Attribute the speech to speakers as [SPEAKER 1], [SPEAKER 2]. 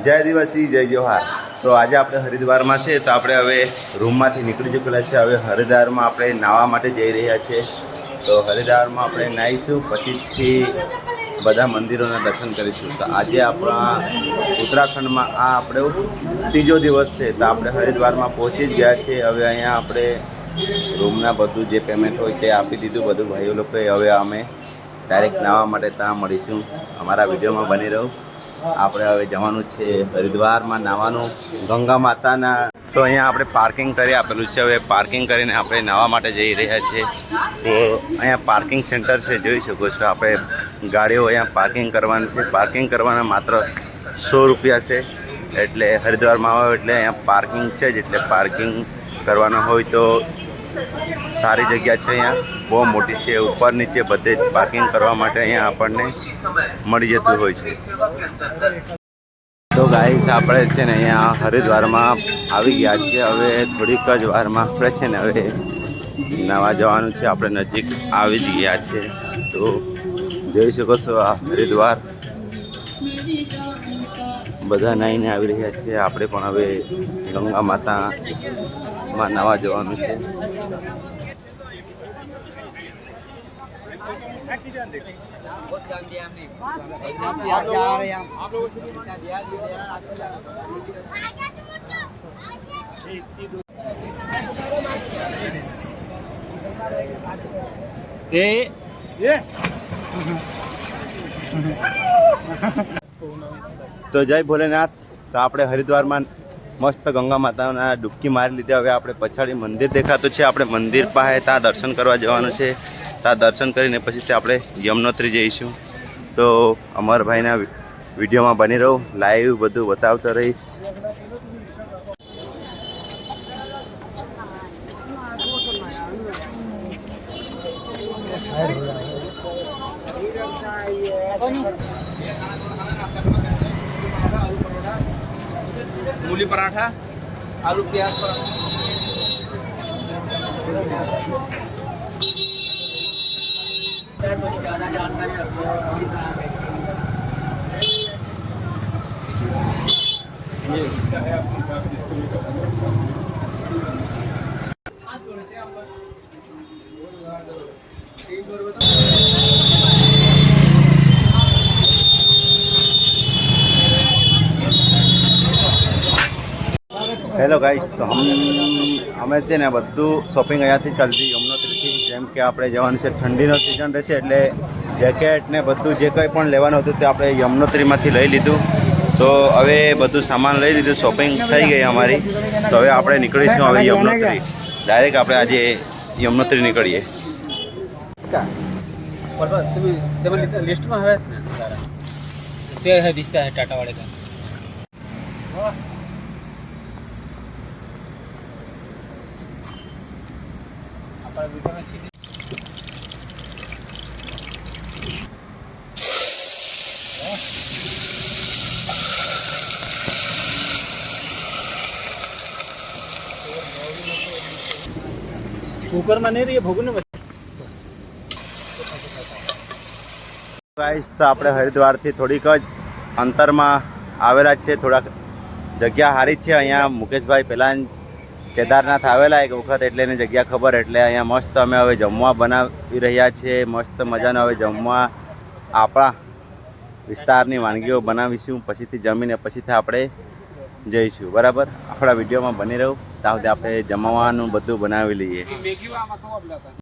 [SPEAKER 1] જય દિવસી જય જોહાર. તો આજે આપણે હરિદ્વારમાં છે, તો આપણે હવે રૂમમાંથી નીકળી ચૂકેલા છે. હવે હરિદ્વારમાં આપણે નાહવા માટે જઈ રહ્યા છીએ. તો હરિદ્વારમાં આપણે નાહીશું, પછીથી બધા મંદિરોના દર્શન કરીશું. તો આજે આપણા ઉત્તરાખંડમાં આ આપણો ત્રીજો દિવસ છે. તો આપણે હરિદ્વારમાં પહોંચી જ ગયા છીએ. હવે અહીંયા આપણે રૂમના બધું જે પેમેન્ટ હોય તે આપી દીધું બધું ભાઈઓ લોકોએ. હવે અમે ડાયરેક્ટ નાહવા માટે ત્યાં મળીશું. અમારા વિડીયોમાં બની રહું. આપણે હવે જવાનું છે હરિદ્વારમાં નાહવાનું ગંગા માતાના. તો અહીંયા આપણે પાર્કિંગ કરી આપેલું છે. હવે પાર્કિંગ કરીને આપણે નાહવા માટે જઈ રહ્યા છીએ. તો અહીંયા પાર્કિંગ સેન્ટર છે, જોઈ શકો છો. આપણે ગાડીઓ અહીંયા પાર્કિંગ કરવાની છે. પાર્કિંગ કરવાના માત્ર 100 રૂપિયા છે. એટલે હરિદ્વારમાં આવો એટલે અહીંયા પાર્કિંગ છે જ, એટલે પાર્કિંગ કરવાનું હોય તો સારી જગ્યા છે. અહીંયા બહુ મોટી છે, ઉપર નીચે બધે જ પાર્કિંગ કરવા માટે અહીંયા આપણને મળી જતું હોય છે. તો ગાઈસ આપણે છે ને અહીંયા હરિદ્વારમાં આવી ગયા છીએ. હવે થોડીક જ વારમાં આપણે છે ને હવે નાવા જવાનું છે. આપણે નજીક આવી જ ગયા છીએ. તો જોઈ શકો છો આ હરિદ્વાર બધા નાહીને આવી રહ્યા છે. આપણે પણ હવે ગંગા માતામાં નાવા જવાનું છે. તો જય ભોલેનાથ. તો આપણે હરિદ્વારમાં મસ્ત ગંગા માતાના ડૂબકી મારી લીધી. હવે આપણે પછાડી મંદિર દેખાતું છે. આપણે મંદિર પાસે ત્યાં દર્શન કરવા જવાનું છે. ત્યાં દર્શન કરીને પછી આપણે યમનોત્રી જઈશું. તો અમરભાઈના વિડીયોમાં બની રહું, લાઈવ બધું બતાવતો રહીશ.
[SPEAKER 2] मूली पराठा, आलू प्याज पराठा।
[SPEAKER 1] હેલો ગાઈસ, તો અમે છે ને બધું શોપિંગ અહીંયાથી ચાલતી યમનોત્રીથી. જેમ કે આપણે જવાનું છે, ઠંડીનો સિઝન રહેશે એટલે જેકેટ ને બધું જે કંઈ પણ લેવાનું હતું તે આપણે યમનોત્રીમાંથી લઈ લીધું. તો હવે બધું સામાન લઈ લીધું, શોપિંગ થઈ ગઈ અમારી. તો હવે આપણે નીકળીશું હવે યમનોત્રી. ડાયરેક્ટ આપણે આજે યમનોત્રી નીકળીએ.
[SPEAKER 2] लिस्ट में है ते है दिखता है टाटा वाले का। कुकर में नहीं रही भोगने में।
[SPEAKER 1] ગાઈસ, તો આપણે હરિદ્વારથી થોડીક જ અંતરમાં આવેલા છે. થોડાક જગ્યા સારી છે. અહીંયા મુકેશભાઈ પહેલાં કેદારનાથ આવેલા એક વખત, એટલે એની જગ્યા ખબર. એટલે અહીંયા મસ્ત અમે હવે જમવા બનાવી રહ્યા છીએ. મસ્ત મજાનો હવે જમવા આપણા વિસ્તારની વાનગીઓ બનાવીશું. પછીથી જમીને પછીથી આપણે જઈશું. બરાબર, આપણા વિડીયોમાં બની રહું. ત્યાં સુધી આપણે જમવાનું બધું બનાવી લઈએ.